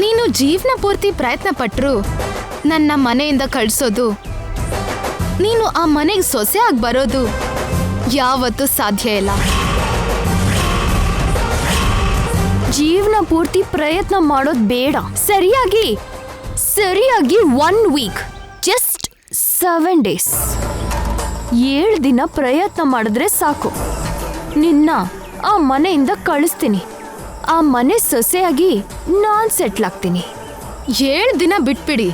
ನೀನು ಜೀವನ ಪೂರ್ತಿ ಪ್ರಯತ್ನ ಪಟ್ರು ನನ್ನ ಮನೆಯಿಂದ ಕಳ್ಸೋದು, ನೀನು ಆ ಮನೆಗೆ ಸೊಸೆ ಆಗಿ ಬರೋದು ಯಾವತ್ತೂ ಸಾಧ್ಯ ಇಲ್ಲ. ಜೀವನ ಪೂರ್ತಿ ಪ್ರಯತ್ನ ಮಾಡೋದು ಬೇಡ. ಸರಿಯಾಗಿ 1 ವೀಕ್, ಜಸ್ಟ್ 7 ಡೇಸ್, 7 ದಿನ ಪ್ರಯತ್ನ ಮಾಡಿದ್ರೆ ಸಾಕು. ನಿನ್ನ ಆ ಮನೆಯಿಂದ ಕಳಿಸ್ತೀನಿ. ಆ ಮನೆ ಸೊಸೆಯಾಗಿ ನಾನ್ ಸೆಟ್ಲ್ ಆಗ್ತೀನಿ. 7 ದಿನ ಬಿಟ್ಬಿಡಿ.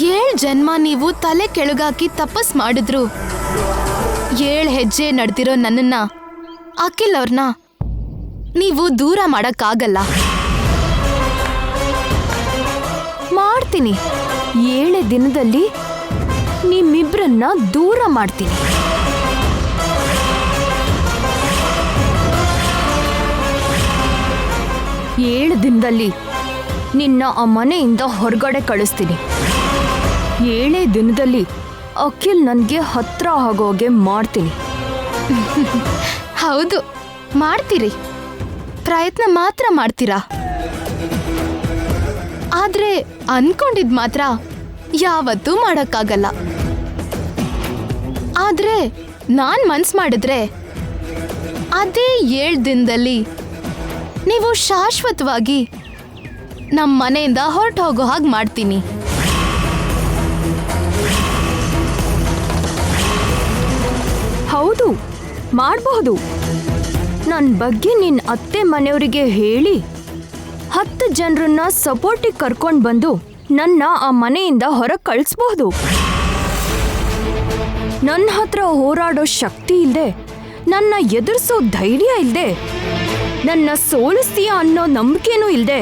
7 ಜನ್ಮ ನೀವು ತಲೆ ಕೆಳಗಾಕಿ ತಪಸ್ ಮಾಡಿದ್ರು 7 ಹೆಜ್ಜೆ ನಡೆದಿರೋ ನನ್ನನ್ನ, ಅಖಿಲ್ ಅವ್ರನ್ನ ನೀವು ದೂರ ಮಾಡಕ್ಕಾಗಲ್ಲ. ಮಾಡ್ತೀನಿ. 7 ದಿನದಲ್ಲಿ ನಿಮ್ಮಿಬ್ರನ್ನ ದೂರ ಮಾಡ್ತೀನಿ. ಏಳು ದಿನದಲ್ಲಿ ನಿನ್ನ ಆ ಮನೆಯಿಂದ ಹೊರಗಡೆ ಕಳಿಸ್ತೀನಿ. 7 ದಿನದಲ್ಲಿ ಅಖಿಲ್ ನನಗೆ ಹತ್ರ ಆಗೋಗೆ ಮಾಡ್ತೀನಿ. ಹೌದು, ಮಾಡ್ತೀರಿ. ಪ್ರಯತ್ನ ಮಾತ್ರ ಮಾಡ್ತೀರಾ. ಆದ್ರೆ ಅನ್ಕೊಂಡಿದ್ ಮಾತ್ರ ಯಾವತ್ತೂ ಮಾಡಕ್ಕಾಗಲ್ಲ. ಆದ್ರೆ ನಾನ್ ಮನ್ಸ್ ಮಾಡಿದ್ರೆ ಅದೇ 7 ದಿನದಲ್ಲಿ ನೀವು ಶಾಶ್ವತವಾಗಿ ನಮ್ಮ ಮನೆಯಿಂದ ಹೊರಟು ಹೋಗೋ ಹಾಗೆ ಮಾಡ್ತೀನಿ. ಹೌದು, ಮಾಡಬಹುದು. ನನ್ನ ಬಗ್ಗೆ ನಿನ್ನ ಅತ್ತೆ ಮನೆಯವರಿಗೆ ಹೇಳಿ 10 ಜನರನ್ನ ಸಪೋರ್ಟಿಗೆ ಕರ್ಕೊಂಡು ಬಂದು ನನ್ನ ಆ ಮನೆಯಿಂದ ಹೊರಗೆ ಕಳಿಸ್ಬಹುದು. ನನ್ನ ಹತ್ರ ಹೋರಾಡೋ ಶಕ್ತಿ ಇಲ್ಲದೆ, ನನ್ನ ಎದುರಿಸೋ ಧೈರ್ಯ ಇಲ್ಲದೆ, ನನ್ನ ಸೋಲಿಸ್ತೀಯ ಅನ್ನೋ ನಂಬಿಕೆನೂ ಇಲ್ಲದೆ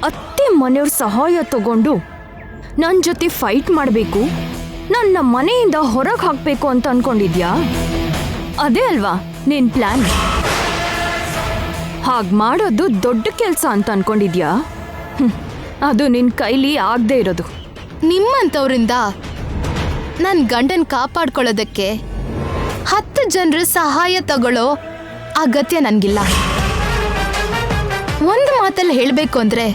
ಅತ್ತೆ ಮನೆಯವ್ರ ಸಹಾಯ ತಗೊಂಡು ನನ್ನ ಜೊತೆ ಫೈಟ್ ಮಾಡಬೇಕು, ನನ್ನ ಮನೆಯಿಂದ ಹೊರಗೆ ಹಾಕಬೇಕು ಅಂತ ಅನ್ಕೊಂಡಿದ್ಯಾ? ಅದೇ ಅಲ್ವಾ ನಿನ್ ಪ್ಲಾನ್? ಹಾಗೆ ಮಾಡೋದು ದೊಡ್ಡ ಕೆಲಸ ಅಂತ ಅನ್ಕೊಂಡಿದ್ಯಾ? ಅದು ನಿನ್ನ ಕೈಲಿ ಆಗದೆ ಇರೋದು. ನಿಮ್ಮಂಥವ್ರಿಂದ ನನ್ನ ಗಂಡನ್ ಕಾಪಾಡ್ಕೊಳ್ಳೋದಕ್ಕೆ 10 ಜನರ ಸಹಾಯ ತಗೊಳ್ಳೋ ಅಗತ್ಯ ನನಗಿಲ್ಲ. ಒಂದು ಮಾತಲ್ಲಿ ಹೇಳಬೇಕು ಅಂದರೆ,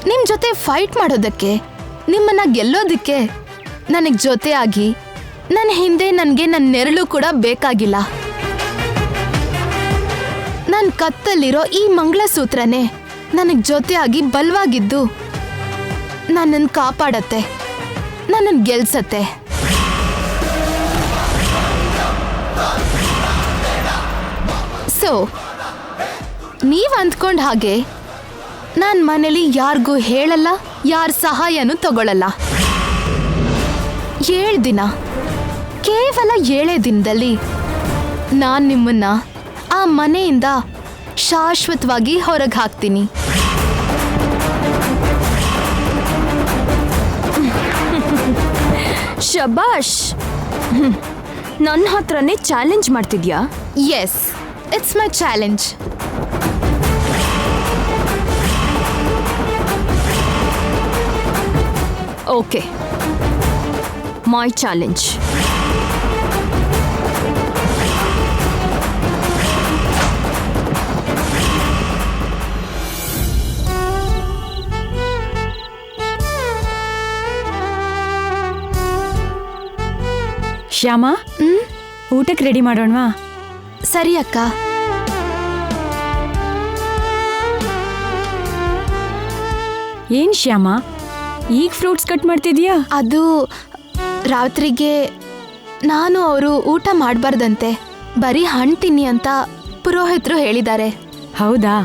ನಿಮ್ಮ ಜೊತೆ ಫೈಟ್ ಮಾಡೋದಕ್ಕೆ, ನಿಮ್ಮನ್ನ ಗೆಲ್ಲೋದಕ್ಕೆ ನನಗೆ ಜೊತೆಯಾಗಿ ನನ್ನ ಹಿಂದೆ ನನಗೆ ನನ್ನ ನೆರಳು ಕೂಡ ಬೇಕಾಗಿಲ್ಲ. ನನ್ನ ಕತ್ತಲ್ಲಿರೋ ಈ ಮಂಗಳಸೂತ್ರನೇ ನನಗೆ ಜೊತೆಯಾಗಿ ಬಲವಾಗಿದ್ದು ನನ್ನನ್ನು ಕಾಪಾಡತ್ತೆ, ನನ್ನನ್ನು ಗೆಲ್ಸತ್ತೆ. ಸೊ ನೀವು ಅಂದ್ಕೊಂಡ ಹಾಗೆ ನಾನು ಮನೇಲಿ ಯಾರಿಗೂ ಹೇಳಲ್ಲ, ಯಾರ ಸಹಾಯನೂ ತಗೊಳ್ಳಲ್ಲ. 7 ದಿನ, ಕೇವಲ 7 ದಿನದಲ್ಲಿ ನಾನು ನಿಮ್ಮನ್ನ ಆ ಮನೆಯಿಂದ ಶಾಶ್ವತವಾಗಿ ಹೊರಗೆ ಹಾಕ್ತೀನಿ. ಶಬಾಷ್! ನನ್ನ ಹತ್ರನೇ ಚಾಲೆಂಜ್ ಮಾಡ್ತಿದ್ಯಾ? Yes, it's my challenge. Okay, my challenge. Shyama, ಊಟಕ್ಕೆ ರೆಡಿ ಮಾಡೋಣವಾ? ಸರಿ ಅಕ್ಕ. ಏನ್ ಶ್ಯಾಮ, ಈಗ ಫ್ರೂಟ್ಸ್ ಕಟ್ ಮಾಡ್ತಿದ್ಯಾ? ಅದು ರಾತ್ರಿಗೆ ನಾನು ಅವರು ಊಟ ಮಾಡಬಾರ್ದಂತೆ, ಬರೀ ಹಣ್ಣು ತಿನ್ನಿ ಅಂತ ಪುರೋಹಿತರು ಹೇಳಿದ್ದಾರೆ. ಹೌದಾ,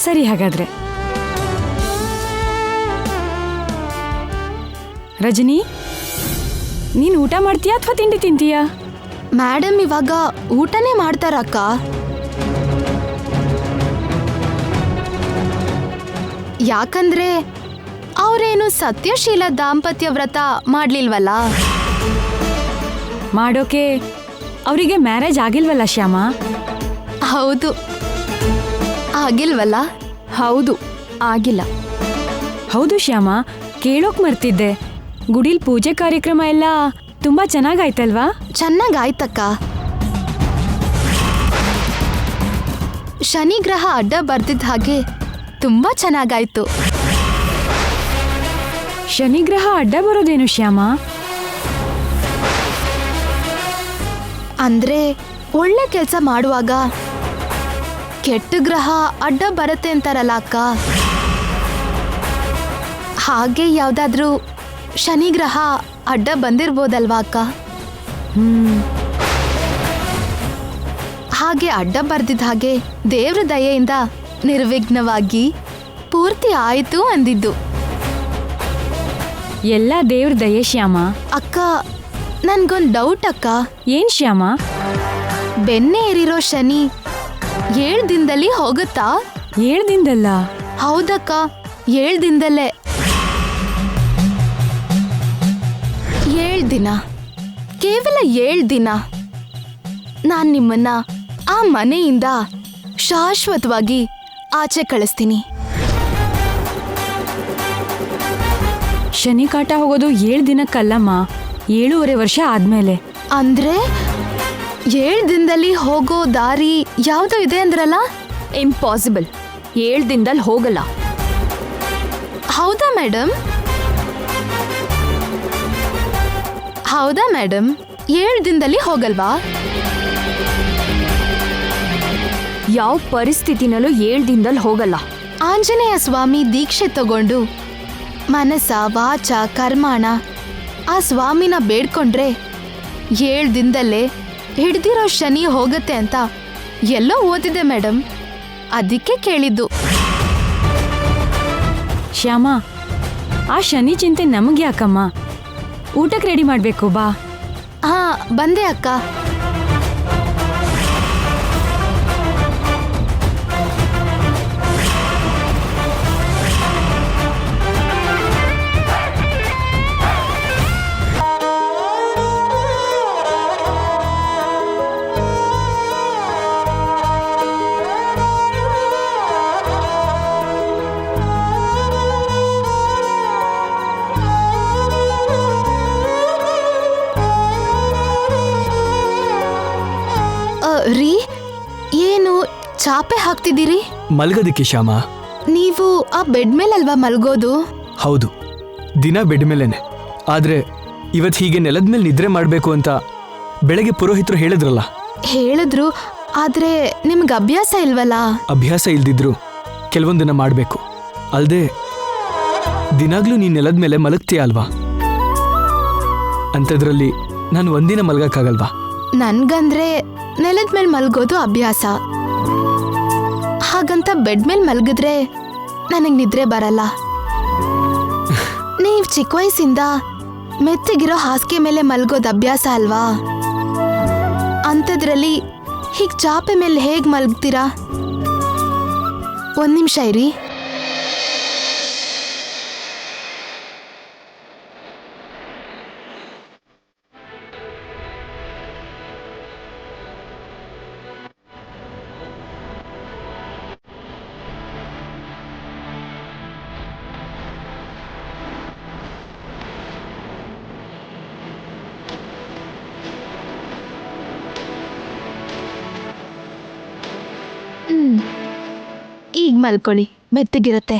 ಸರಿ. ಹಾಗಾದ್ರೆ ರಜನಿ, ನೀನು ಊಟ ಮಾಡ್ತೀಯಾ ಅಥವಾ ತಿಂಡಿ ತಿಂತೀಯಾ? ಮೇಡಮ್ ಇವಾಗ ಊಟನೇ ಮಾಡ್ತಾರಕ್ಕ. ಯಾಕಂದ್ರೆ ಅವರೇನು ಸತ್ಯಶೀಲ ದಾಂಪತ್ಯ ವ್ರತ ಮಾಡ್ಲಿಲ್ವಲ್ಲ. ಮಾಡೋಕೆ ಅವರಿಗೆ ಮ್ಯಾರೇಜ್ ಆಗಿಲ್ವಲ್ಲ ಶ್ಯಾಮ? ಹೌದು, ಆಗಿಲ್ವಲ್ಲ? ಹೌದು, ಆಗಿಲ್ಲ. ಹೌದು ಶ್ಯಾಮ, ಕೇಳೋಕ್ ಮರ್ತಿದ್ದೆ, ಗುಡಿಲ್ ಪೂಜೆ ಕಾರ್ಯಕ್ರಮ ಎಲ್ಲ ತುಂಬಾ ಚೆನ್ನಾಗಾಯ್ತಲ್ವಾ? ಚೆನ್ನಾಗಾಯ್ತಕ್ಕ. ಶನಿ ಗ್ರಹ ಅಡ್ಡ ಬರ್ದಿದ್ದ ಹಾಗೆ ತುಂಬಾ ಚೆನ್ನಾಗಾಯ್ತು. ಶನಿಗ್ರಹ ಅಡ್ಡ ಬರೋದೇನು ಶ್ಯಾಮ? ಅಂದ್ರೆ ಒಳ್ಳೆ ಕೆಲಸ ಮಾಡುವಾಗ ಕೆಟ್ಟ ಗ್ರಹ ಅಡ್ಡ ಬರುತ್ತೆ ಅಂತಾರಲ್ಲ ಅಕ್ಕ, ಹಾಗೆ ಯಾವ್ದಾದ್ರೂ ಶನಿ ಗ್ರಹ ಅಡ್ಡ ಬಂದಿರ್ಬೋದಲ್ವಾ ಅಕ್ಕ? ಹಾಗೆ ಅಡ್ಡ ಬರ್ದಿದ್ದ ಹಾಗೆ ದೇವ್ರ ದಯೆಯಿಂದ ನಿರ್ವಿಘ್ನವಾಗಿ ಪೂರ್ತಿ ಆಯ್ತು ಅಂದಿದ್ದು. ಎಲ್ಲ ದೇವ್ರ ದಯೆ ಶ್ಯಾಮ. ಅಕ್ಕ, ನನ್ಗೊಂದು ಡೌಟ್ ಅಕ್ಕ. ಏನ್ ಶ್ಯಾಮ? ಬೆನ್ನೆ ಏರಿರೋ ಶನಿ 7 ದಿನದಲ್ಲಿ ಹೋಗುತ್ತಾ? 7 ದಿನದಲ್ಲ? ಹೌದಕ್ಕ, 7 ದಿನದಲ್ಲೇ. 7 ದಿನ, ಕೇವಲ 7 ದಿನ ನಾನು ನಿಮ್ಮನ್ನ ಆ ಮನೆಯಿಂದ ಶಾಶ್ವತವಾಗಿ ಆಚೆ ಕಳಿಸ್ತೀನಿ. ಶನಿ ಕಾಟ ಹೋಗೋದು 7 ದಿನಕ್ಕಲ್ಲಮ್ಮ, 7.5 ವರ್ಷ ಆದ್ಮೇಲೆ. ಅಂದ್ರೆ 7 ದಿನದಲ್ಲಿ ಹೋಗೋ ದಾರಿ ಯಾವ್ದೋ ಇದೆ ಅಂದ್ರಲ್ಲ? ಇಂಪಾಸಿಬಲ್. 7 ದಿನದಲ್ಲಿ ಹೋಗಲ್ಲ. ಹೌದಾ ಮೇಡಮ್? ಹೌದಾ ಮೇಡಮ್, 7 ದಿನದಲ್ಲಿ ಹೋಗಲ್ವಾ? ಯಾವ ಪರಿಸ್ಥಿತಿನಲ್ಲೂ 7 ದಿನದಲ್ಲಿ ಹೋಗಲ್ಲ. ಆಂಜನೇಯ ಸ್ವಾಮಿ ದೀಕ್ಷೆ ತಗೊಂಡು ಮನಸ ವಾಚ ಕರ್ಮಾಣ ಆ ಸ್ವಾಮಿನ ಬೇಡ್ಕೊಂಡ್ರೆ 7 ದಿನದಲ್ಲೇ ಹಿಡ್ದಿರೋ ಶನಿ ಹೋಗತ್ತೆ ಅಂತ ಎಲ್ಲೋ ಓದಿದೆ ಮೇಡಮ್, ಅದಕ್ಕೆ ಕೇಳಿದ್ದು. ಶ್ಯಾಮ, ಆ ಶನಿ ಚಿಂತೆ ನಮಗೆ ಯಾಕಮ್ಮ? ಊಟಕ್ಕೆ ರೆಡಿ ಮಾಡ್ಬೇಕು, ಬಾ. ಹಾ, ಬಂದೆ ಅಕ್ಕ. ರೀ, ಏನು ಚಾಪೆ ಹಾಕ್ತಿದ್ದೀರಿ? ಮಲ್ಗೋದಿಕ್ಕೆ ಶ್ಯಾಮ. ನೀವು ಆ ಬೆಡ್ ಮೇಲಲ್ವಾ ಮಲ್ಗೋದು? ಹೌದು, ದಿನ ಬೆಡ್ ಮೇಲೇನೆ. ಆದ್ರೆ ಇವತ್ತು ಹೀಗೆ ನೆಲದ ಮೇಲೆ ನಿದ್ರೆ ಮಾಡಬೇಕು ಅಂತ ಬೆಳಗ್ಗೆ ಪುರೋಹಿತರು ಹೇಳಿದ್ರಲ್ಲ. ಹೇಳಿದ್ರು, ಆದ್ರೆ ನಿಮ್ಗೆ ಅಭ್ಯಾಸ ಇಲ್ವಲ್ಲ? ಅಭ್ಯಾಸ ಇಲ್ದಿದ್ರು ಕೆಲವೊಂದನ್ನ ಮಾಡಬೇಕು. ಅಲ್ದೆ ದಿನಾಗ್ಲೂ ನೀನ್ ನೆಲದ ಮೇಲೆ ಮಲಗ್ತೀಯ ಅಲ್ವಾ? ಅಂಥದ್ರಲ್ಲಿ ನಾನು ಒಂದಿನ ಮಲ್ಗಕ್ಕಾಗಲ್ವಾ? ನನ್ಗಂದ್ರೆ ನೆಲದ ಮೇಲೆ ಮಲ್ಗೋದು ಅಭ್ಯಾಸ. ಹಾಗಂತ ಬೆಡ್ ಮೇಲೆ ಮಲ್ಗಿದ್ರೆ ನನಗೆ ನಿದ್ರೆ ಬರಲ್ಲ. ನೀವ್ ಚಿಕ್ಕ ವಯಸ್ಸಿಂದ ಮೆತ್ತಗಿರೋ ಹಾಸಿಗೆ ಮೇಲೆ ಮಲ್ಗೋದು ಅಭ್ಯಾಸ ಅಲ್ವಾ? ಅಂಥದ್ರಲ್ಲಿ ಹೀಗೆ ಚಾಪೆ ಮೇಲೆ ಹೇಗೆ ಮಲ್ಗ್ತೀರಾ? 1 ನಿಮಿಷ ಇರಿ. ಈಗ ಮಲ್ಕೊಳ್ಳಿ, ಮೆತ್ತಗಿರುತ್ತೆ.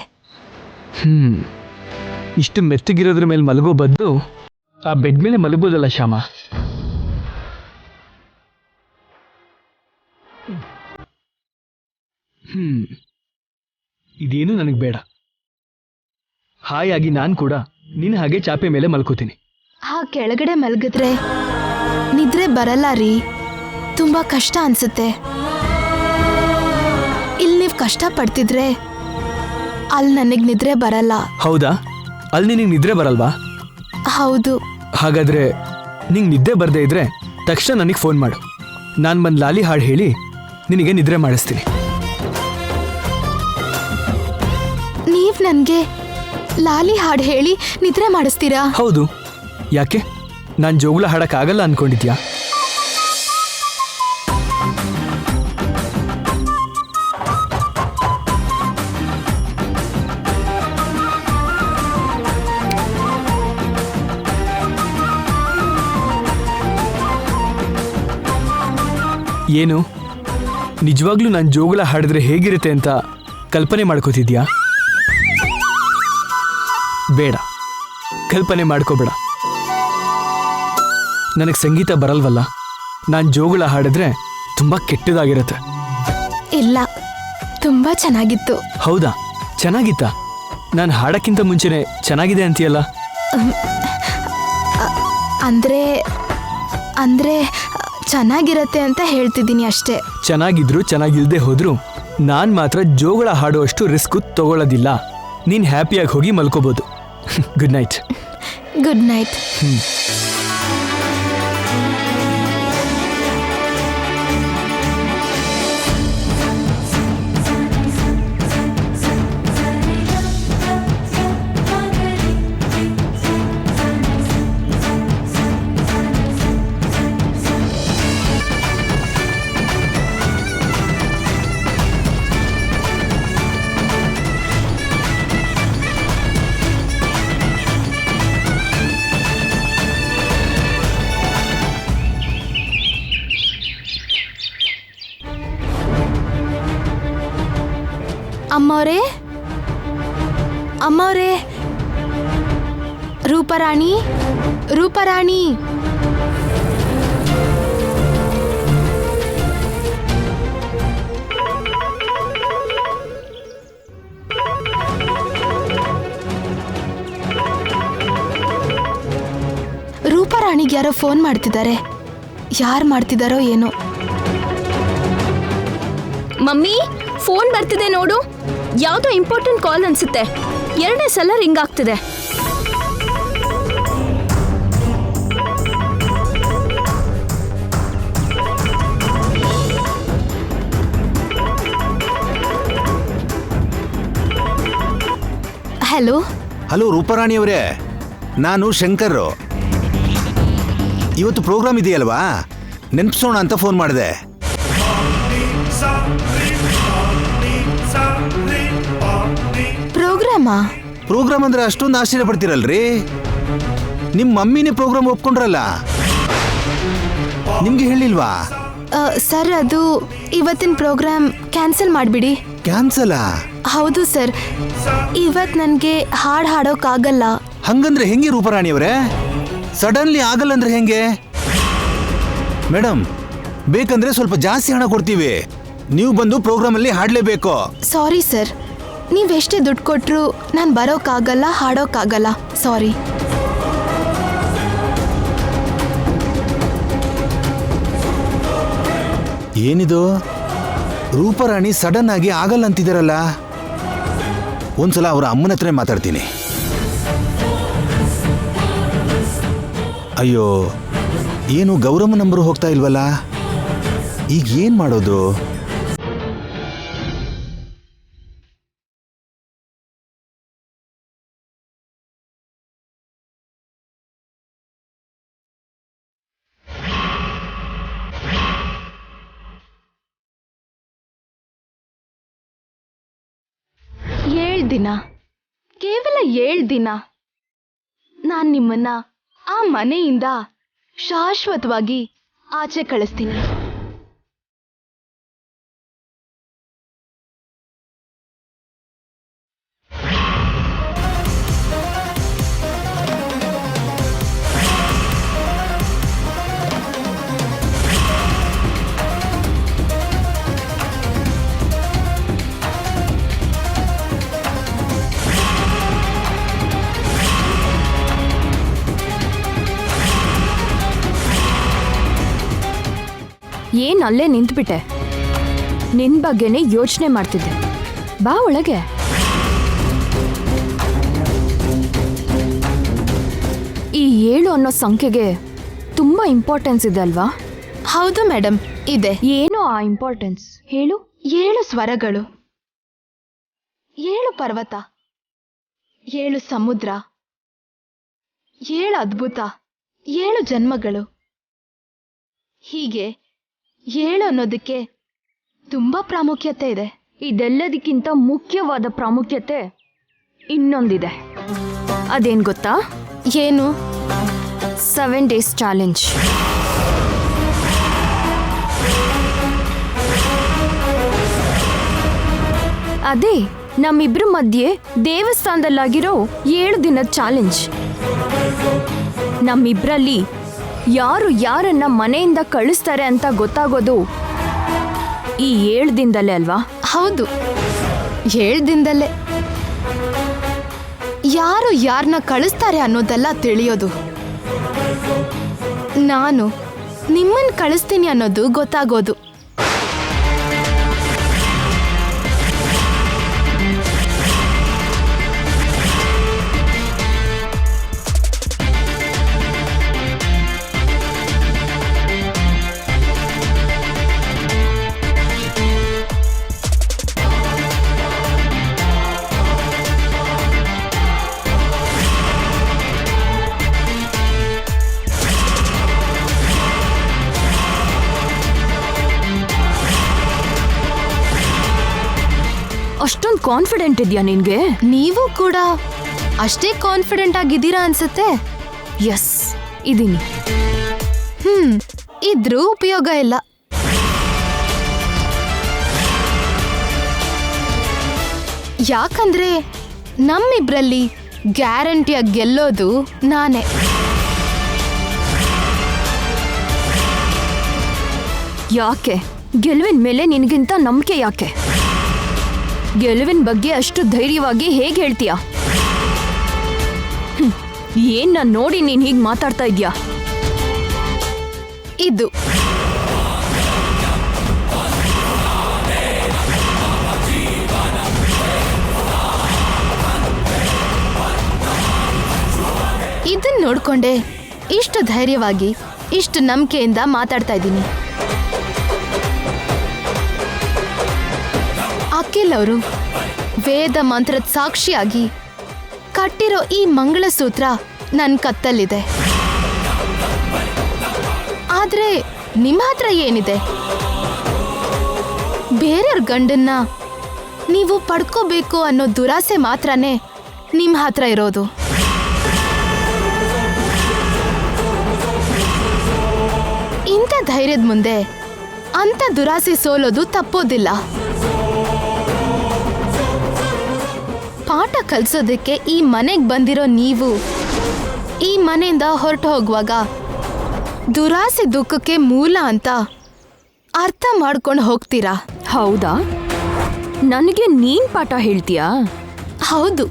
ಇಷ್ಟು ಮೆತ್ತಗಿರೋದ್ರ ಮೇಲೆ ಮಲಗೋ ಬದಲು ಆ ಬೆಡ್ ಮೇಲೆ ಮಲಗೋದಲ್ಲ ಶ್ಯಾಮ. ಇದೇನು ನನಗೆ ಬೇಡ. ಹಾಯಾಗಿ ನಾನು ಕೂಡ ನಿನ್ನ ಹಾಗೆ ಚಾಪೆ ಮೇಲೆ ಮಲ್ಕೋತೀನಿ. ಆ ಕೆಳಗಡೆ ಮಲಗಿದ್ರೆ ನಿದ್ರೆ ಬರಲ್ಲ ರೀ, ತುಂಬಾ ಕಷ್ಟ ಅನ್ಸುತ್ತೆ. ಇಲ್ಲಿ ನೀವು ಕಷ್ಟ ಪಡ್ತಿದ್ರೆ ಅಲ್ಲಿ ನನಗೆ ನಿದ್ರೆ ಬರಲ್ಲ. ಹೌದಾ? ಅಲ್ಲಿ ನಿನಗೆ ನಿದ್ರೆ ಬರಲ್ವಾ? ಹೌದು. ಹಾಗಾದ್ರೆ ನಿಂಗೆ ನಿದ್ದೆ ಬರದೇ ಇದ್ರೆ ತಕ್ಷಣ ನನಗೆ ಫೋನ್ ಮಾಡು. ನಾನು ಬಂದು ಲಾಲಿ ಹಾಡು ಹೇಳಿ ನಿನಗೆ ನಿದ್ರೆ ಮಾಡಿಸ್ತೀನಿ. ನೀವ್ ನನ್ಗೆ ಲಾಲಿ ಹಾಡು ಹೇಳಿ ನಿದ್ರೆ ಮಾಡಿಸ್ತೀರಾ? ಹೌದು. ಯಾಕೆ, ನಾನು ಜೋಗುಳ ಹಾಡಕ್ಕಾಗಲ್ಲ ಅನ್ಕೊಂಡಿದ್ಯಾ? ಏನು, ನಿಜವಾಗ್ಲೂ ನಾನು ಜೋಗುಳ ಹಾಡಿದ್ರೆ ಹೇಗಿರುತ್ತೆ ಅಂತ ಕಲ್ಪನೆ ಮಾಡ್ಕೋತಿದ್ಯಾ? ಬೇಡ, ಕಲ್ಪನೆ ಮಾಡ್ಕೋಬೇಡ. ನನಗೆ ಸಂಗೀತ ಬರಲ್ವಲ್ಲ, ನಾನು ಜೋಗುಳ ಹಾಡಿದ್ರೆ ತುಂಬಾ ಕೆಟ್ಟದಾಗಿರುತ್ತೆ. ಇಲ್ಲ, ತುಂಬಾ ಚೆನ್ನಾಗಿತ್ತು. ಹೌದಾ? ಚೆನ್ನಾಗಿತ್ತಾ? ನಾನು ಹಾಡಕ್ಕಿಂತ ಮುಂಚೆನೆ ಚೆನ್ನಾಗಿದೆ ಅಂತೀಯಲ್ಲ? ಅಂದ್ರೆ ಅಂದ್ರೆ ಚೆನ್ನಾಗಿರತ್ತೆ ಅಂತ ಹೇಳ್ತಿದ್ದೀನಿ ಅಷ್ಟೇ. ಚೆನ್ನಾಗಿದ್ರು ಚೆನ್ನಾಗಿಲ್ದೆ ಹೋದ್ರು ನಾನು ಮಾತ್ರ ಜೋಗುಳ ಹಾಡುವಷ್ಟು ರಿಸ್ಕ್ ತಗೊಳ್ಳೋದಿಲ್ಲ. ನೀನ್ ಹ್ಯಾಪಿಯಾಗಿ ಹೋಗಿ ಮಲ್ಕೋಬಹುದು. Good night. Good night. ಅಮ್ಮವ್ರೇ, ಅಮ್ಮವ್ರೇ, ರೂಪರಾಣಿ, ರೂಪರಾಣಿ. ರೂಪರಾಣಿಗೆ ಯಾರೋ ಫೋನ್ ಮಾಡ್ತಿದ್ದಾರೆ. ಯಾರು ಮಾಡ್ತಿದ್ದಾರೋ ಏನೋ. ಮಮ್ಮಿ, ಫೋನ್ ಬರ್ತಿದೆ ನೋಡು. ಯಾವುದೋ ಇಂಪಾರ್ಟೆಂಟ್ ಕಾಲ್ ಅನ್ಸುತ್ತೆ. 2ನೇ ಸಲ ರಿಂಗ್ ಆಗ್ತಿದೆ. ಹಲೋ. ಹಲೋ ರೂಪರಾಣಿಯವರೇ, ನಾನು ಶಂಕರ್. ಇವತ್ತು ಪ್ರೋಗ್ರಾಮ್ ಇದೆಯಲ್ವಾ, ನೆನಪಿಸೋಣ ಅಂತ ಫೋನ್ ಮಾಡಿದೆ. ಪ್ರೋಗ್ರಾಮ್ ಅಂದ್ರೆ ಅಷ್ಟೊಂದು ಆಶ್ಚರ್ಯ ಪಡ್ತೀರಲ್ರಿ? ನಿಮ್ಮ ಮಮ್ಮಿನೇ ಪ್ರೋಗ್ರಾಮ್ ಒಪ್ಕೊಂಡ್ರಲ್ಲ, ನಿಮ್ಗೆ ಹೇಳಿಲ್ವಾ? ಸರ್, ಅದು ಇವತ್ತಿನ ಪ್ರೋಗ್ರಾಮ್ ಕ್ಯಾನ್ಸಲ್ ಮಾಡಿಬಿಡಿ. ಕ್ಯಾನ್ಸಲಾ? ಹೌದು ಸರ್, ಇವತ್ತು ನನಗೆ ಹಾಡು ಹಾಡೋಕ್ಕಾಗಲ್ಲ. ಹಂಗಂದ್ರೆ ಹೆಂಗೆ ರೂಪರಾಣಿಯವರೇ? ಸಡನ್ಲಿ ಆಗಲ್ಲ ಅಂದ್ರೆ ಹೆಂಗೆ? ಮೇಡಮ್, ಬೇಕಂದ್ರೆ ಸ್ವಲ್ಪ ಜಾಸ್ತಿ ಹಣ ಕೊಡ್ತೀವಿ, ನೀವು ಬಂದು ಪ್ರೋಗ್ರಾಮಲ್ಲಿ ಹಾಡಲೇಬೇಕು. ಸಾರಿ ಸರ್, ನೀವೆಷ್ಟೇ ದುಡ್ಡು ಕೊಟ್ಟರು ನಾನು ಬರೋಕ್ಕಾಗಲ್ಲ, ಹಾಡೋಕ್ಕಾಗಲ್ಲ. ಸಾರಿ. ಏನಿದು, ರೂಪರಾಣಿ ಸಡನ್ ಆಗಿ ಆಗಲ್ಲ ಅಂತಿದಾರಲ್ಲ? ಒಂದ್ಸಲ ಅವರ ಅಮ್ಮನ ಹತ್ರ ಮಾತಾಡ್ತೀನಿ. ಅಯ್ಯೋ, ಏನು ಗೌರಮ್ಮ ನಂಬರು ಹೋಗ್ತಾ ಇಲ್ವಲ್ಲ? ಈಗ ಏನ್ ಮಾಡೋದು? ಕೇವಲ 7 ದಿನ ನಾನು ನಿಮ್ಮನ್ನ ಆ ಮನೆಯಿಂದ ಶಾಶ್ವತವಾಗಿ ಆಚೆ ಕಳಿಸ್ತೀನಿ. ಏನ್ ಅಲ್ಲೇ ನಿಂತ್ಬಿಟ್ಟೆ? ನಿನ್ ಬಗ್ಗೆನೇ ಯೋಚನೆ ಮಾಡ್ತಿದ್ದೆ. ಬಾ ಒಳಗೆ. ಈ 7 ಅನ್ನೋ ಸಂಖ್ಯೆಗೆ ತುಂಬಾ ಇಂಪಾರ್ಟೆನ್ಸ್ ಇದೆ ಅಲ್ವಾ? ಹೌದು ಮೇಡಮ್, ಇದೆ. ಏನು ಆ ಇಂಪಾರ್ಟೆನ್ಸ್ ಹೇಳು. 7 ಸ್ವರಗಳು, 7 ಪರ್ವತ, 7 ಸಮುದ್ರ, 7 ಅದ್ಭುತ, 7 ಜನ್ಮಗಳು. ಹೀಗೆ 7 ಅನ್ನೋದಕ್ಕೆ ತುಂಬಾ ಪ್ರಾಮುಖ್ಯತೆ ಇದೆ. ಇದೆಲ್ಲದಕ್ಕಿಂತ ಮುಖ್ಯವಾದ ಪ್ರಾಮುಖ್ಯತೆ ಇನ್ನೊಂದಿದೆ. ಅದೇನ್ ಗೊತ್ತಾ? ಏನು? 7 ಡೇಸ್ ಚಾಲೆಂಜ್. ಅದೇ ನಮ್ಮಿಬ್ರ ಮಧ್ಯೆ ದೇವಸ್ಥಾನದಲ್ಲಾಗಿರೋ 7 ದಿನದ ಚಾಲೆಂಜ್. ನಮ್ಮಿಬ್ರಲ್ಲಿ ಯಾರು ಯಾರನ್ನ ಮನೆಯಿಂದ ಕಳಿಸ್ತಾರೆ ಅಂತ ಗೊತ್ತಾಗೋದು ಈ 7 ದಿನದಲ್ಲೇ ಅಲ್ವಾ? ಹೌದು, 7 ದಿನದಲ್ಲೇ ಯಾರು ಯಾರನ್ನ ಕಳಿಸ್ತಾರೆ ಅನ್ನೋದೆಲ್ಲ ತಿಳಿಯೋದು. ನಾನು ನಿಮ್ಮನ್ನ ಕಳಿಸ್ತೀನಿ ಅನ್ನೋದು ಗೊತ್ತಾಗೋದು. ಅಷ್ಟೊಂದು ಕಾನ್ಫಿಡೆಂಟ್ ಇದೆಯಾ ನಿನ್ಗೆ? ನೀವು ಕೂಡ ಅಷ್ಟೇ ಕಾನ್ಫಿಡೆಂಟ್ ಆಗಿದ್ದೀರಾ ಅನ್ಸುತ್ತೆ. ಎಸ್, ಇದೀನಿ. ಇದ್ರೂ ಉಪಯೋಗ ಇಲ್ಲ. ಯಾಕಂದ್ರೆ ನಮ್ಮಿಬ್ರಲ್ಲಿ ಗ್ಯಾರಂಟಿಯಾಗಿ ಗೆಲ್ಲೋದು ನಾನೇ. ಯಾಕೆ? ಗೆಲುವಿನ ಮೇಲೆ ನಿನಗಿಂತ ನಂಬಿಕೆ ಯಾಕೆ? ಗೆಲುವಿನ ಬಗ್ಗೆ ಅಷ್ಟು ಧೈರ್ಯವಾಗಿ ಹೇಗೆ ಹೇಳ್ತೀಯಾ? ಏನ್ ನಾನು ನೋಡಿ ನೀನ್ ಹೀಗೆ ಮಾತಾಡ್ತಾ ಇದ್ಯಾ? ಇದು ಇದನ್ನ ನೋಡ್ಕೊಂಡೆ ಇಷ್ಟು ಧೈರ್ಯವಾಗಿ ಇಷ್ಟು ನಂಬಿಕೆಯಿಂದ ಮಾತಾಡ್ತಾ ಇದ್ದೀನಿ. ಅಖಿಲ್ ಅವರು ವೇದ ಮಂತ್ರದ ಸಾಕ್ಷಿಯಾಗಿ ಕಟ್ಟಿರೋ ಈ ಮಂಗಳಸೂತ್ರ ನನ್ನ ಕತ್ತಲ್ಲಿದೆ. ಆದ್ರೆ ನಿಮ್ಮ ಹತ್ರ ಏನಿದೆ? ಬೇರೆಯವ್ರ ಗಂಡನ್ನ ನೀವು ಪಡ್ಕೋಬೇಕು ಅನ್ನೋ ದುರಾಸೆ ಮಾತ್ರನೇ ನಿಮ್ಮ ಹತ್ರ ಇರೋದು. ಇಂಥ ಧೈರ್ಯದ ಮುಂದೆ ಅಂಥ ದುರಾಸೆ ಸೋಲೋದು ತಪ್ಪೋದಿಲ್ಲ. ಪಾಠ ಕಲಿಸೋದಕ್ಕೆ ಈ ಮನೆಗೆ ಬಂದಿರೋ ನೀವು ಈ ಮನೆಯಿಂದ ಹೊರಟು ಹೋಗುವಾಗ ದುರಾಸೆ ದುಃಖಕ್ಕೆ ಮೂಲ ಅಂತ ಅರ್ಥ ಮಾಡ್ಕೊಂಡು ಹೋಗ್ತೀರಾ. ಹೌದಾ? ನನಗೆ ನೀನ್ ಪಾಠ ಹೇಳ್ತೀಯಾ? ಹೌದು,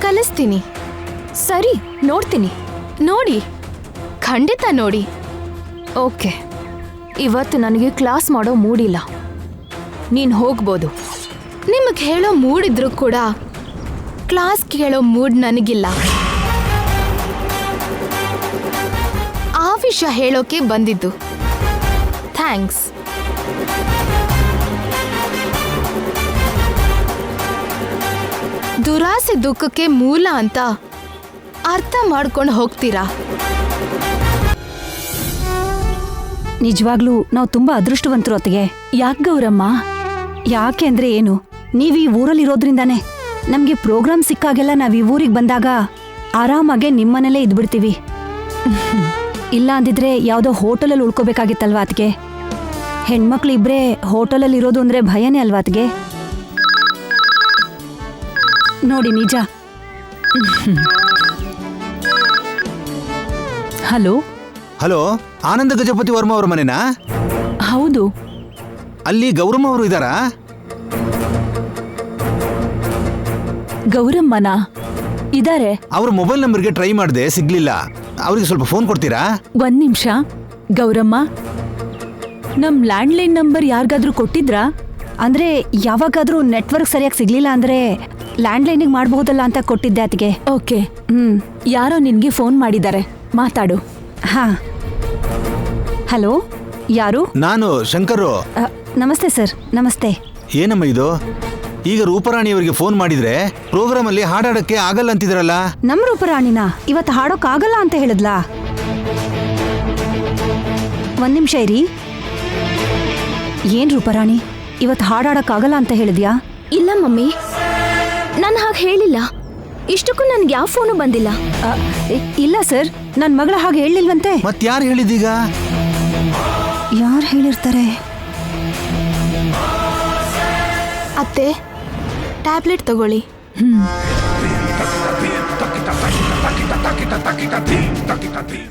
ಕಲಿಸ್ತೀನಿ. ಸರಿ, ನೋಡ್ತೀನಿ. ನೋಡಿ, ಖಂಡಿತ ನೋಡಿ. ಓಕೆ, ಇವತ್ತು ನನಗೆ ಕ್ಲಾಸ್ ಮಾಡೋ ಮೂಡಿಲ್ಲ. ನೀನು ಹೋಗ್ಬೋದು. ನಿಮಗೆ ಹೇಳೋ ಮೂಡಿದ್ರು ಕೂಡ ಕ್ಲಾಸ್ ಕೇಳೋ ಮೂಡ್ ನನಗಿಲ್ಲ. ಆ ವಿಷಯ ಹೇಳೋಕೆ ಬಂದಿದ್ದು. ಥ್ಯಾಂಕ್ಸ್. ದುರಾಸೆ ದುಃಖಕ್ಕೆ ಮೂಲ ಅಂತ ಅರ್ಥ ಮಾಡ್ಕೊಂಡು ಹೋಗ್ತೀರಾ. ನಿಜವಾಗ್ಲೂ ನಾವು ತುಂಬಾ ಅದೃಷ್ಟವಂತರು ಅತ್ತಿಗೆ. ಯಾಕೆ ಗೌರಮ್ಮ? ಯಾಕೆ ಅಂದ್ರೆ ಏನು, ನೀವು ಈ ಊರಲ್ಲಿರೋದ್ರಿಂದಾನೆ ನಮಗೆ ಪ್ರೋಗ್ರಾಮ್ ಸಿಕ್ಕಾಗೆಲ್ಲ ನಾವು ಈ ಊರಿಗೆ ಬಂದಾಗ ಆರಾಮಾಗೆ ನಿಮ್ಮನೇಲೇ ಇದ್ಬಿಡ್ತೀವಿ. ಇಲ್ಲ ಅಂದಿದ್ರೆ ಯಾವುದೋ ಹೋಟೆಲಲ್ಲಿ ಉಳ್ಕೋಬೇಕಾಗಿತ್ತಲ್ವಾ ಅತ್ತಿಗೆ? ಹೆಣ್ಮಕ್ಳು ಇಬ್ಬರೇ ಹೋಟೆಲಲ್ಲಿ ಇರೋದು ಅಂದ್ರೆ ಭಯನೇ ಅಲ್ವಾ ಅತ್ತಿಗೆ? ನೋಡಿ ನಿಜ. ಹಲೋ ಹಲೋ, ಆನಂದ ಗಜಪತಿ ವರ್ಮ ಅವರ ಮನೆನಾ? ಹೌದು. ಅಲ್ಲಿ ಗೌರಮ್ಮ ಅವರು ಇದ್ದಾರಾ? ಗೌರಮ್ಮನ ಇದಾರೆ. ಅವ್ರ ಮೊಬೈಲ್ ನಂಬರ್ಗೆ ಟ್ರೈ ಮಾಡಿದೆ, ಸಿಗ್ಲಿಲ್ಲ. ಅವ್ರಿಗೆ ಸ್ವಲ್ಪ ಫೋನ್ ಕೊಡ್ತೀರಾ? ಒಂದ್ ನಿಮಿಷ. ಗೌರಮ್ಮ, ನಮ್ ಲ್ಯಾಂಡ್ಲೈನ್ ನಂಬರ್ ಯಾರಿಗಾದ್ರೂ ಕೊಟ್ಟಿದ್ರಾ? ಅಂದ್ರೆ ಯಾವಾಗಾದ್ರೂ ನೆಟ್ವರ್ಕ್ ಸರಿಯಾಗಿ ಸಿಗ್ಲಿಲ್ಲ ಅಂದ್ರೆ ಲ್ಯಾಂಡ್ಲೈನಿಗೆ ಮಾಡಬಹುದಲ್ಲ ಅಂತ ಕೊಟ್ಟಿದ್ದೆ ಅತಿಗೆ. ಓಕೆ. ಯಾರೋ ನಿನ್ಗೆ ಫೋನ್ ಮಾಡಿದ್ದಾರೆ, ಮಾತಾಡು. ಹಾ. ಹಲೋ, ಯಾರು? ನಾನು ಶಂಕರ್. ನಮಸ್ತೆ ಸರ್. ನಮಸ್ತೆ. ಏನಮ್ಮ ಇದು? ಈಗ ರೂಪರಾಣಿಯವರಿಗೆ ಫೋನ್ ಮಾಡಿದ್ರೆ ಪ್ರೋಗ್ರಾಮ್ ಅಲ್ಲಿ ಹಾಡಾಡಕ್ಕೆ ಆಗಲ್ಲ ಅಂತಿದ್ರಲ್ಲ? ನಮ್ ರೂಪರಾಣಿನ ಇವತ್ತು ಹಾಡೋಕ್ ಆಗಲ್ಲ ಅಂತ ಹೇಳಿದ್ಲಾ? ಒಂದ್ ನಿಮಿಷ ಇರಿ. ಏನ್ ರೂಪರಾಣಿ, ಇವತ್ತು ಹಾಡಾಡಕ್ ಆಗಲ್ಲ ಅಂತ ಹೇಳಿದ್ಯಾ? ಇಲ್ಲ ಮಮ್ಮಿ, ನಾನು ಹಾಗೆ ಹೇಳಿಲ್ಲ. ಇಷ್ಟಕ್ಕೂ ನನ್ಗೆ ಯಾವ ಫೋನು ಬಂದಿಲ್ಲ. ಇಲ್ಲ ಸರ್, ನನ್ ಮಗಳ ಹಾಗೆ ಹೇಳಿಲ್ವಂತೆ. ಮತ್ ಯಾರು ಹೇಳಿದೀಗ? ಯಾರು ಹೇಳಿರ್ತಾರೆ? ಅತ್ತೆ, ಟ್ಯಾಬ್ಲೆಟ್ ತಗೊಳ್ಳಿ. ತಕಿಟ ಧೀಮ್ ತಕಿಟ ಧೀಮ್